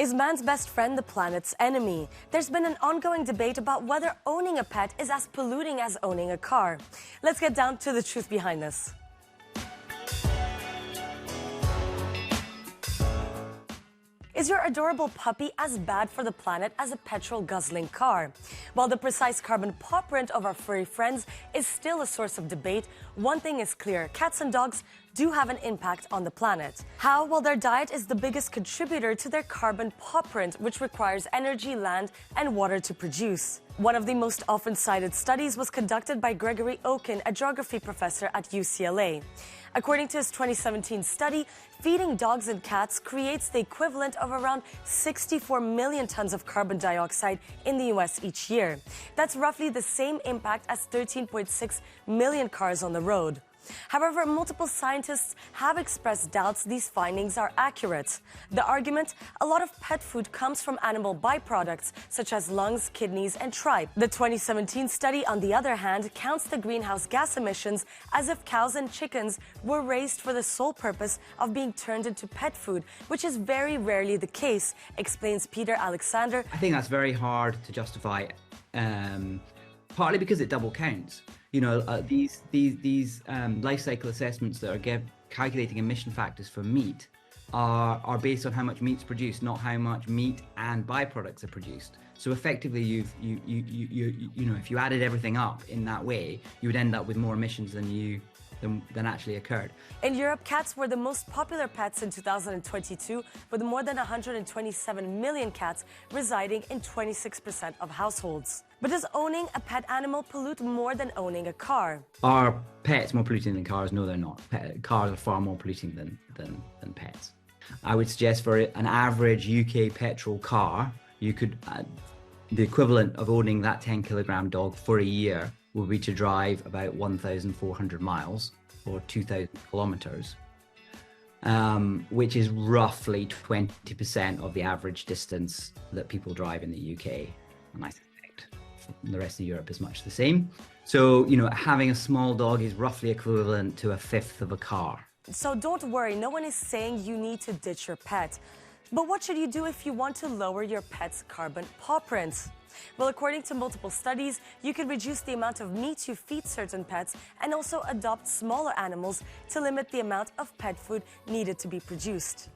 Is man's best friend the planet's enemy? There's been an ongoing debate about whether owning a pet is as polluting as owning a car. Let's get down to the truth behind this. Is your adorable puppy as bad for the planet as a petrol-guzzling car? While the precise carbon paw print of our furry friends is still a source of debate, one thing is clear: cats and dogs do have an impact on the planet. How? Well, their diet is the biggest contributor to their carbon paw print, which requires energy, land, and water to produce. One of the most often cited studies was conducted by Gregory Oken, a geography professor at UCLA. According to his 2017 study, feeding dogs and cats creates the equivalent of around 64 million tons of carbon dioxide in the US each year. That's roughly the same impact as 13.6 million cars on the road. However, multiple scientists have expressed doubts these findings are accurate. The argument: a lot of pet food comes from animal byproducts, such as lungs, kidneys, and tripe. The 2017 study, on the other hand, counts the greenhouse gas emissions as if cows and chickens were raised for the sole purpose of being turned into pet food, which is very rarely the case, explains Peter Alexander. I think that's very hard to justify, partly because it double counts. You know, these life cycle assessments that are calculating emission factors for meat are based on how much meat's produced, not how much meat and byproducts are produced. So effectively, you know, if you added everything up in that way, you would end up with more emissions than actually occurred. In Europe, cats were the most popular pets in 2022, with more than 127 million cats residing in 26% of households. But does owning a pet animal pollute more than owning a car? Are pets more polluting than cars? No, they're not. Cars are far more polluting than pets. I would suggest for an average UK petrol car, you could, the equivalent of owning that 10-kilogram dog for a year would be to drive about 1,400 miles or 2,000 kilometers, which is roughly 20% of the average distance that people drive in the UK. And I suspect the rest of Europe is much the same. So, you know, having a small dog is roughly equivalent to a fifth of a car. So don't worry, no one is saying you need to ditch your pet. But what should you do if you want to lower your pet's carbon paw print? Well, according to multiple studies, you could reduce the amount of meat you feed certain pets and also adopt smaller animals to limit the amount of pet food needed to be produced.